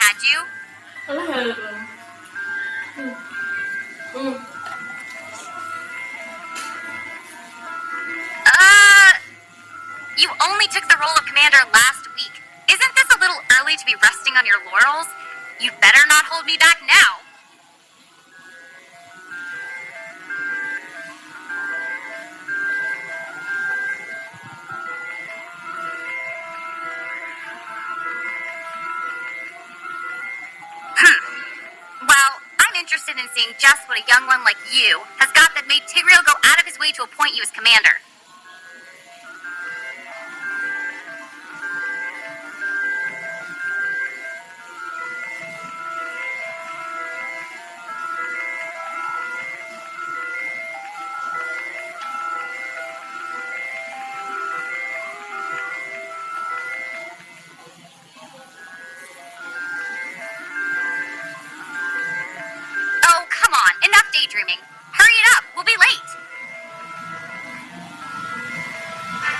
had you? You only took the role of commander last week. Isn't this a little early to be resting on your laurels? You better not hold me back now. Well, I'm interested in seeing just what a young one like you has got that made Tigreal go out of his way to appoint you as commander. Oh, come on. Enough daydreaming. Hurry it up. We'll be late.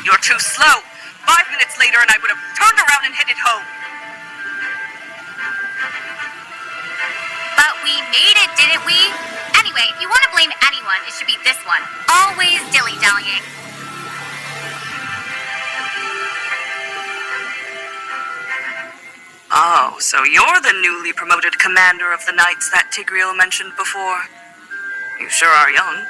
You're too slow. 5 minutes later and I would have turned around and headed home. But we made it, didn't we? Anyway, if you want to blame anyone, it should be this one. Always dilly-dallying. Oh, so you're the newly promoted commander of the knights that Tigreal mentioned before. You sure are young.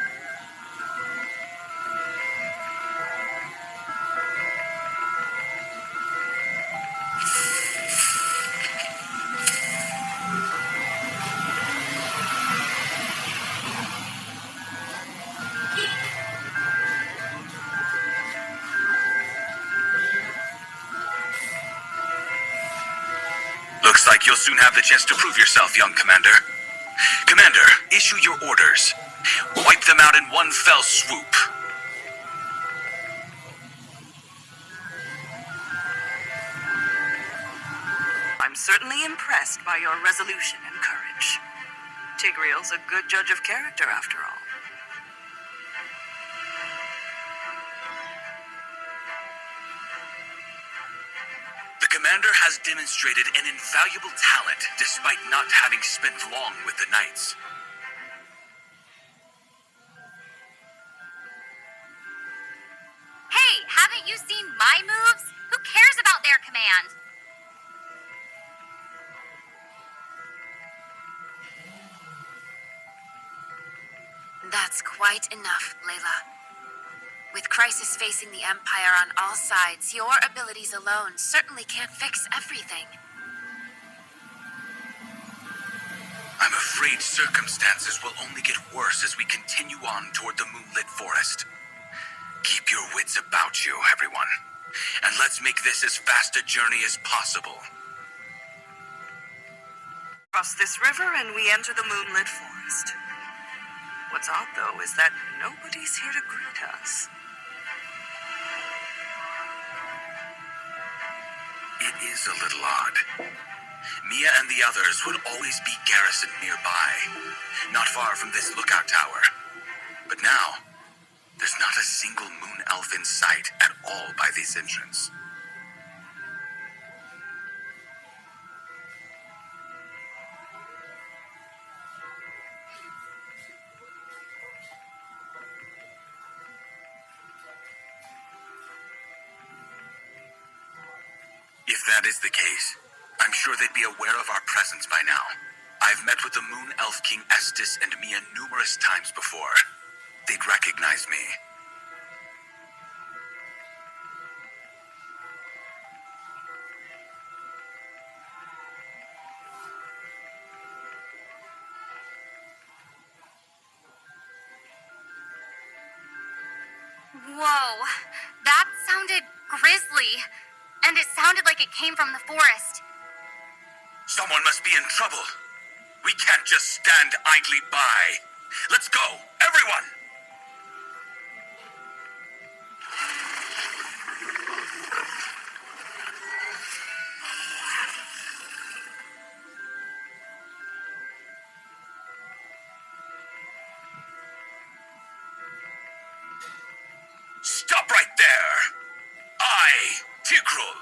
Looks like you'll soon have the chance to prove yourself, young commander. Commander, issue your orders. Wipe them out in one fell swoop. I'm certainly impressed by your resolution and courage. Tigreal's a good judge of character, after all. The commander has demonstrated an invaluable talent despite not having spent long with the knights. Hey, haven't you seen my moves? Who cares about their command? That's quite enough, Layla. With crisis facing the Empire on all sides, your abilities alone certainly can't fix everything. I'm afraid circumstances will only get worse as we continue on toward the Moonlit Forest. Keep your wits about you, everyone. And let's make this as fast a journey as possible. Cross this river and we enter the Moonlit Forest. What's odd, though, is that nobody's here to greet us. It is a little odd. Mia and the others would always be garrisoned nearby, not far from this lookout tower. But now, there's not a single moon elf in sight at all by this entrance. If that is the case, I'm sure they'd be aware of our presence by now. I've met with the Moon Elf King Estes and Mia numerous times before. They'd recognize me. Whoa, that sounded grisly. And it sounded like it came from the forest. Someone must be in trouble. We can't just stand idly by. Let's go, everyone! Stop right there! I, Tigreal,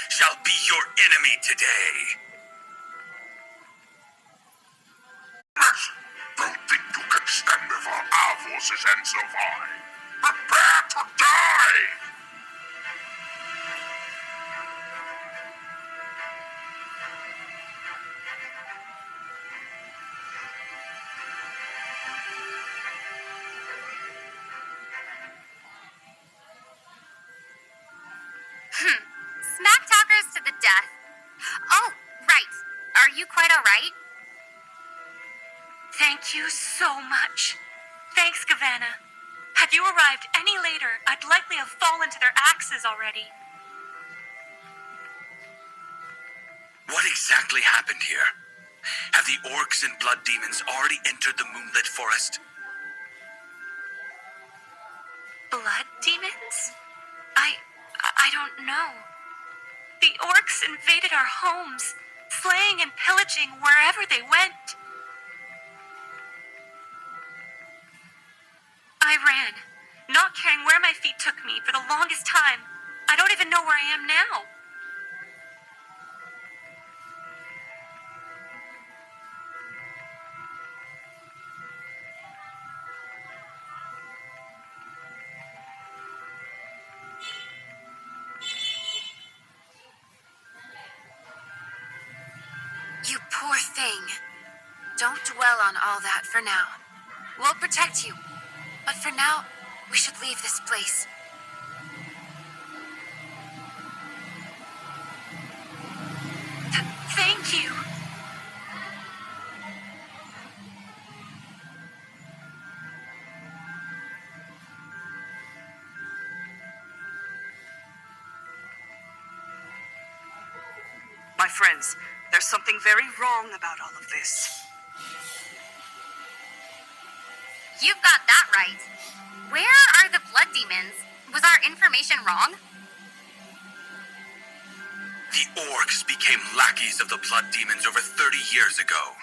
shall be your enemy today. forces and survive. Prepare to die! Smack talkers to the death. Oh, right. Are you quite alright? Thank you so much. Thanks, Gavanna. Had you arrived any later, I'd likely have fallen to their axes already. What exactly happened here? Have the orcs and blood demons already entered the Moonlit Forest? Blood demons? I don't know. The orcs invaded our homes, slaying and pillaging wherever they went. I ran, not caring where my feet took me for the longest time. I don't even know where I am now. You poor thing. Don't dwell on all that for now. We'll protect you. But for now, we should leave this place. Thank you. My friends, there's something very wrong about all of this. You've got that right. Where are the blood demons? Was our information wrong? The orcs became lackeys of the blood demons over 30 years ago.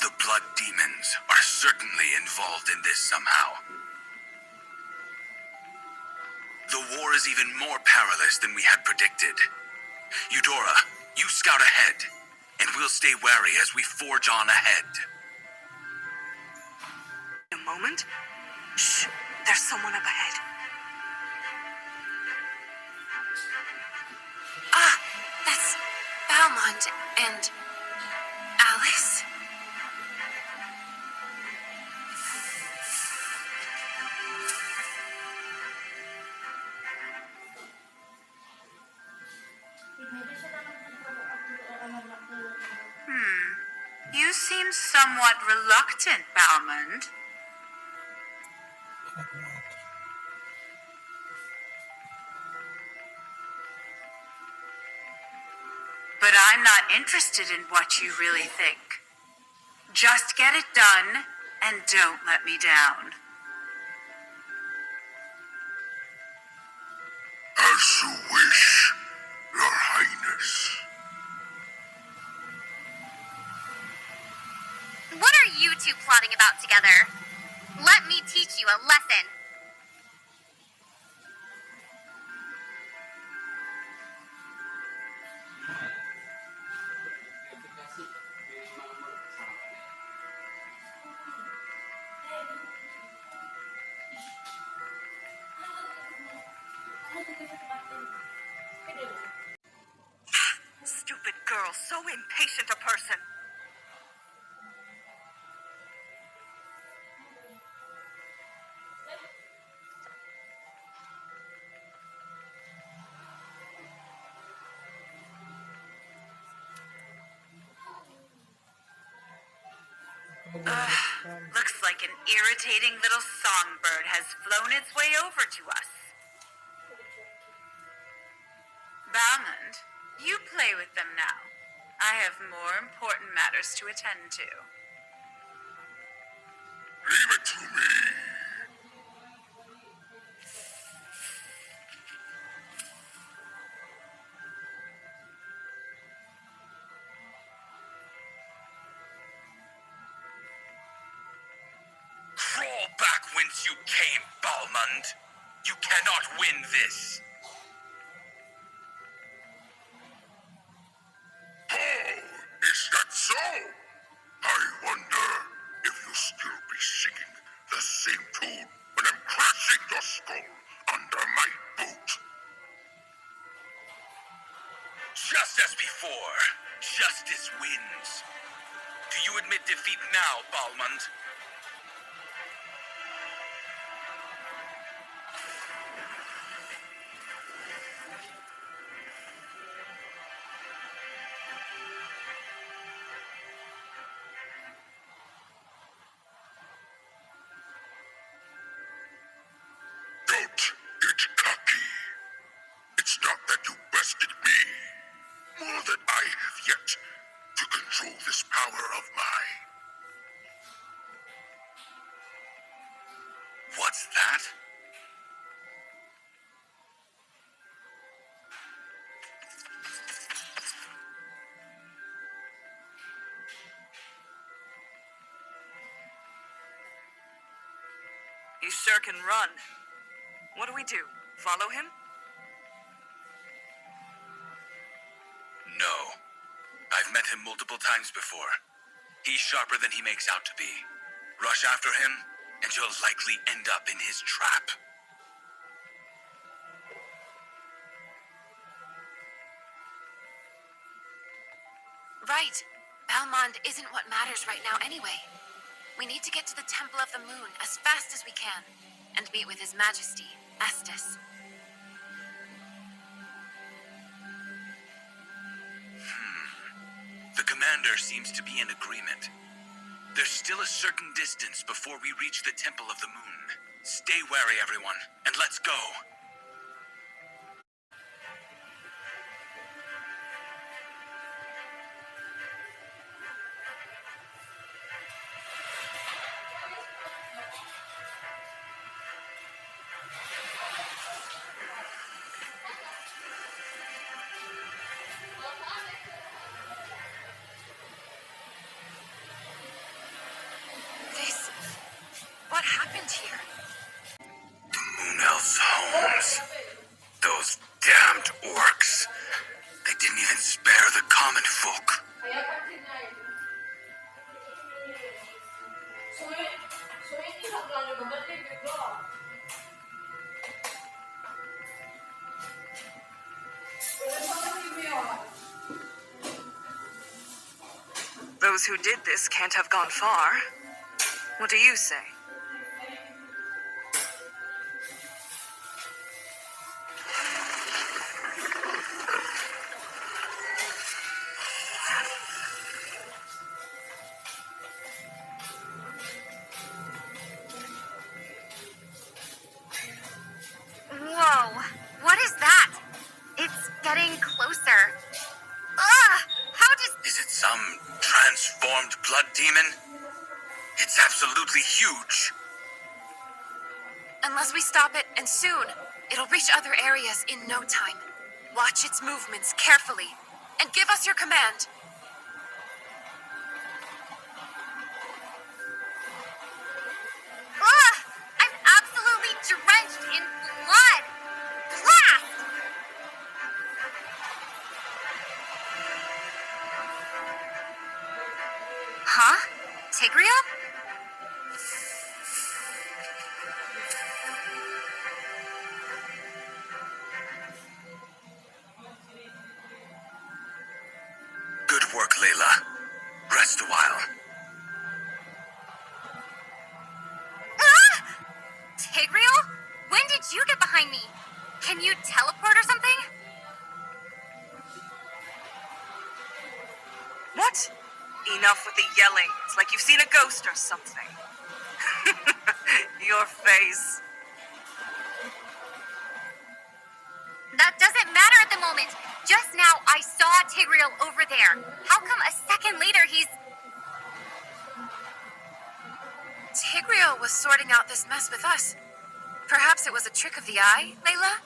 The blood demons are certainly involved in this somehow. The war is even more perilous than we had predicted. Eudora, you scout ahead, and we'll stay wary as we forge on ahead. A moment. Shh, there's someone up ahead. Ah, that's Balmond and Alice? You seem somewhat reluctant, Balmond. But I'm not interested in what you really think. Just get it done, and don't let me down. As you wish, Your Highness. What are you two plotting about together? Let me teach you a lesson. Stupid girl, so impatient a person. Looks like an irritating little songbird has flown its way over to us. Balmond, you play with them now. I have more important matters to attend to. Leave it to me. Crawl back whence you came, Balmond. You cannot win this. Oh, is that so? I wonder if you'll still be singing the same tune. Justice wins. Do you admit defeat now, Balmond? Don't get cocky. It's not that you bested me. More that I have yet to control this power of mine. What's that? He sure can run. What do we do? Follow him? No. I've met him multiple times before. He's sharper than he makes out to be. Rush after him, and you'll likely end up in his trap. Right. Balmond isn't what matters right now anyway. We need to get to the Temple of the Moon as fast as we can, and meet with His Majesty, Estes. The commander seems to be in agreement. There's still a certain distance before we reach the Temple of the Moon. Stay wary, everyone, and let's go. What happened here? The Moon Elves' homes. Those damned orcs. They didn't even spare the common folk. Those who did this can't have gone far. What do you say? Whoa, what is that? It's getting closer. Ugh, how does... Is it some transformed blood demon? It's absolutely huge. Unless we stop it, and soon, it'll reach other areas in no time. Watch its movements carefully, and give us your command. Ugh, I'm absolutely drenched in blood. Blast! Huh? Tigreal? Good work, Layla. Rest a while. Ah! Tigreal? When did you get behind me? Can you teleport or something? What? Enough with the yelling. It's like you've seen a ghost or something. Your face. That doesn't matter at the moment. Just now, I saw Tigreal over there. How come a second later he's... Tigreal was sorting out this mess with us. Perhaps it was a trick of the eye, Layla?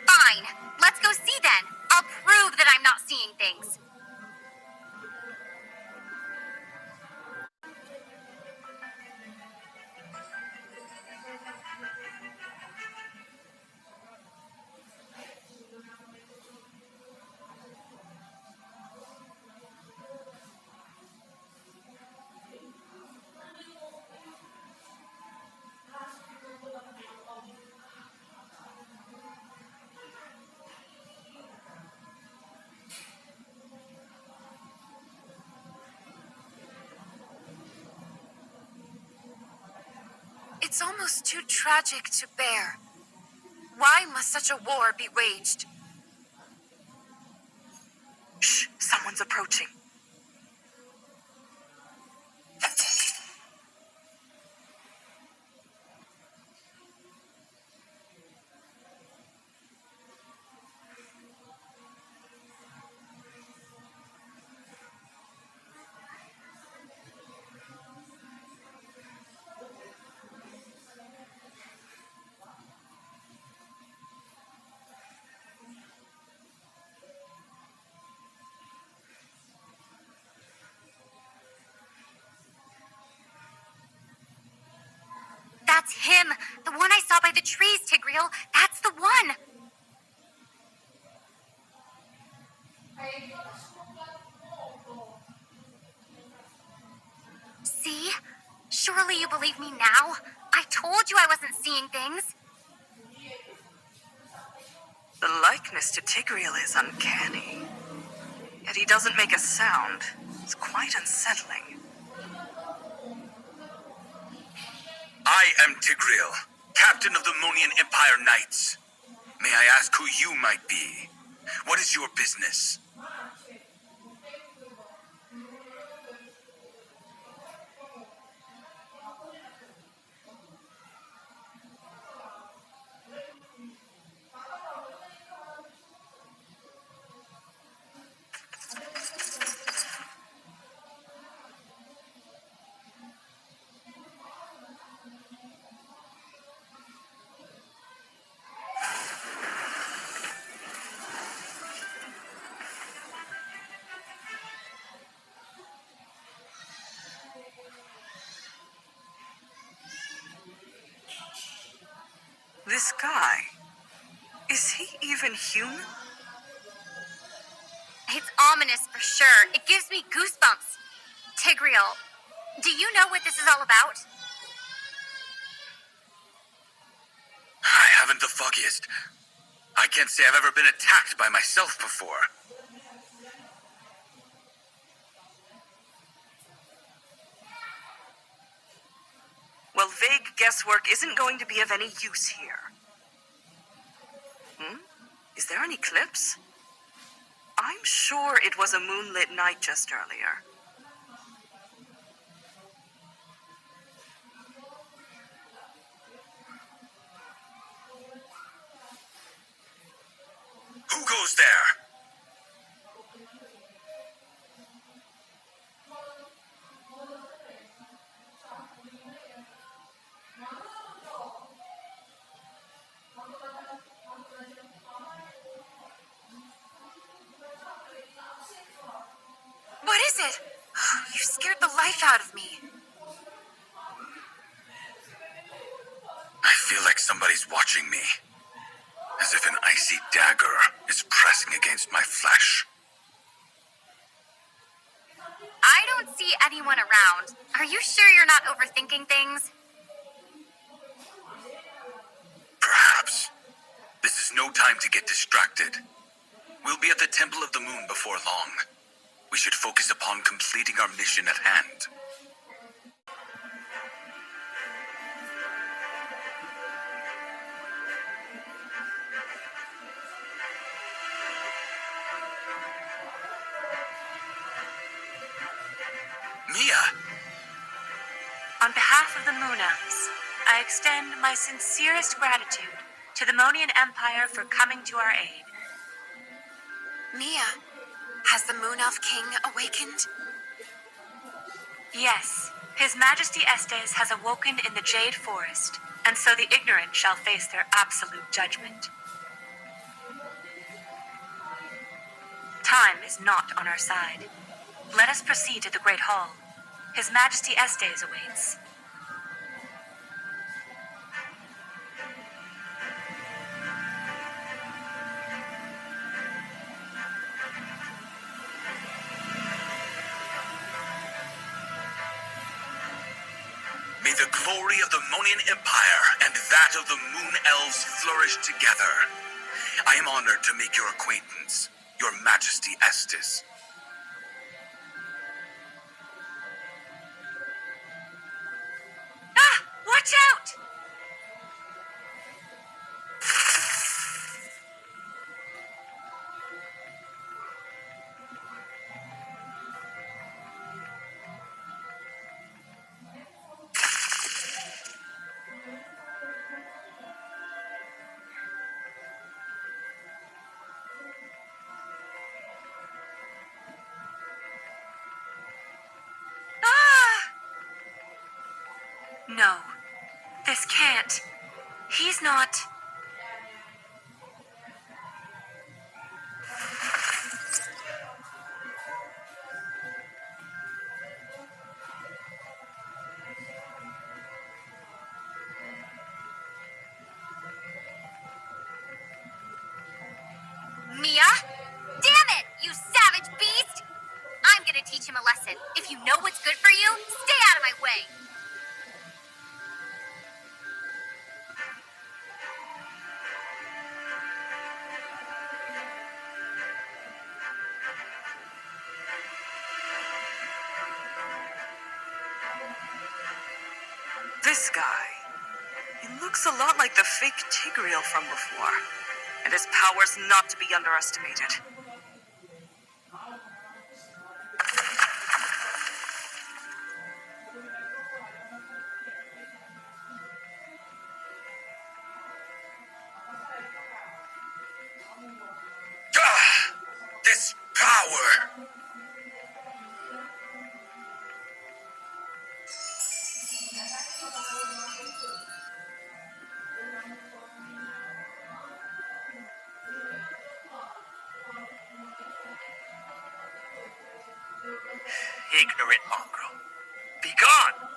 Fine. Let's go see then. I'll prove that I'm not seeing things. It's almost too tragic to bear. Why must such a war be waged? Shh, someone's approaching. That's him! The one I saw by the trees, Tigreal! That's the one! See? Surely you believe me now? I told you I wasn't seeing things. The likeness to Tigreal is uncanny. Yet he doesn't make a sound. It's quite unsettling. I am Tigreal, captain of the Monian Empire Knights. May I ask who you might be? What is your business? This guy, is he even human? It's ominous for sure. It gives me goosebumps. Tigreal, do you know what this is all about? I haven't the foggiest. I can't say I've ever been attacked by myself before. Well, vague guesswork isn't going to be of any use here. Is there an eclipse? I'm sure it was a moonlit night just earlier. Who goes there? What is it? You scared the life out of me. I feel like somebody's watching me. As if an icy dagger is pressing against my flesh. I don't see anyone around. Are you sure you're not overthinking things? Perhaps. This is no time to get distracted. We'll be at the Temple of the Moon before long. We should focus upon completing our mission at hand. Mia! On behalf of the Moon Elves, I extend my sincerest gratitude to the Monian Empire for coming to our aid. Mia, has the Moon Elf King awakened? Yes, His Majesty Estes has awoken in the Jade Forest, and so the ignorant shall face their absolute judgment. Time is not on our side. Let us proceed to the Great Hall. His Majesty Estes awaits. May the glory of the Monian Empire and that of the Moon Elves flourish together. I am honored to make your acquaintance, Your Majesty Estes. Ah! Watch out! No, this can't. He's not. Mia? Damn it, you savage beast! I'm gonna teach him a lesson. If you know what's good for you, stay out of my way. This guy. He looks a lot like the fake Tigreal from before. And his power's not to be underestimated. This power! Ignorant mongrel. Be gone!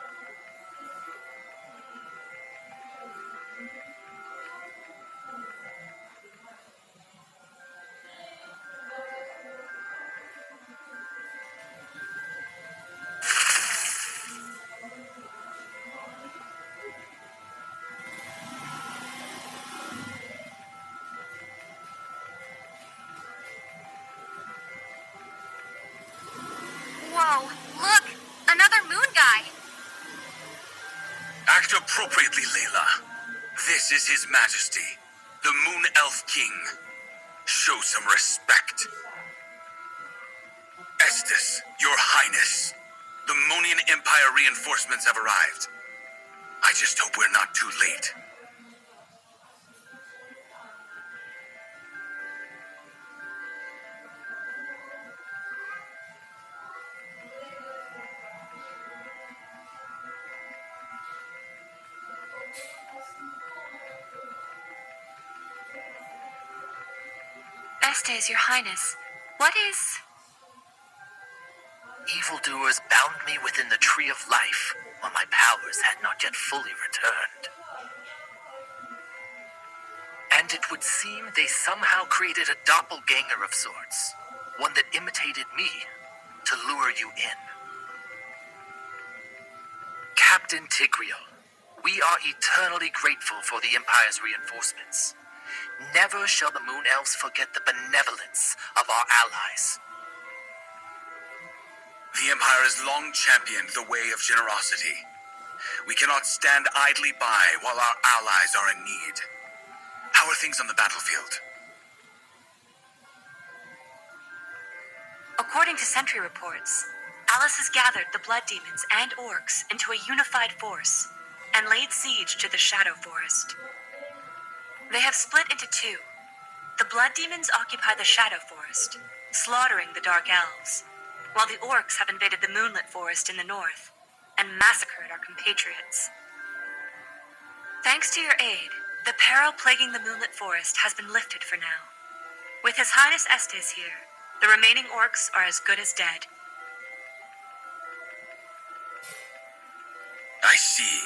Whoa, look! Another moon guy! Act appropriately, Layla. This is His Majesty, the Moon Elf King. Show some respect. Estes, Your Highness. The Monian Empire reinforcements have arrived. I just hope we're not too late. Estes, Your Highness, what is... Evildoers bound me within the Tree of Life, while my powers had not yet fully returned. And it would seem they somehow created a doppelganger of sorts, one that imitated me, to lure you in. Captain Tigreal, we are eternally grateful for the Empire's reinforcements. Never shall the Moon Elves forget the benevolence of our allies. The Empire has long championed the way of generosity. We cannot stand idly by while our allies are in need. How are things on the battlefield? According to sentry reports, Alice has gathered the Blood Demons and Orcs into a unified force and laid siege to the Shadow Forest. They have split into two. The Blood Demons occupy the Shadow Forest, slaughtering the Dark Elves, while the Orcs have invaded the Moonlit Forest in the north and massacred our compatriots. Thanks to your aid, the peril plaguing the Moonlit Forest has been lifted for now. With His Highness Estes here, the remaining Orcs are as good as dead. I see.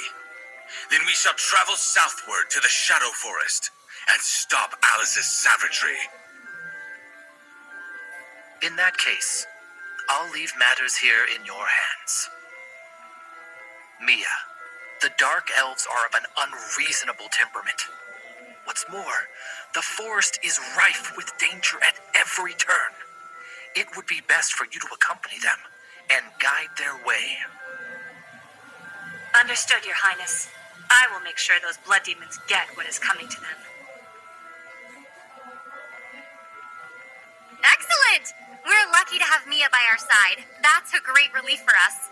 Then we shall travel southward to the Shadow Forest and stop Alice's savagery. In that case, I'll leave matters here in your hands. Mia, the Dark Elves are of an unreasonable temperament. What's more, the forest is rife with danger at every turn. It would be best for you to accompany them and guide their way. Understood, Your Highness. I will make sure those Blood Demons get what is coming to them. Excellent! We're lucky to have Mia by our side. That's a great relief for us.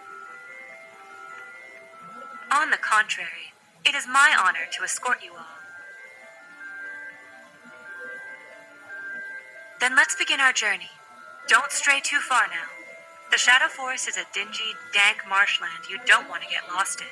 On the contrary, it is my honor to escort you all. Then let's begin our journey. Don't stray too far now. The Shadow Forest is a dingy, dank marshland you don't want to get lost in.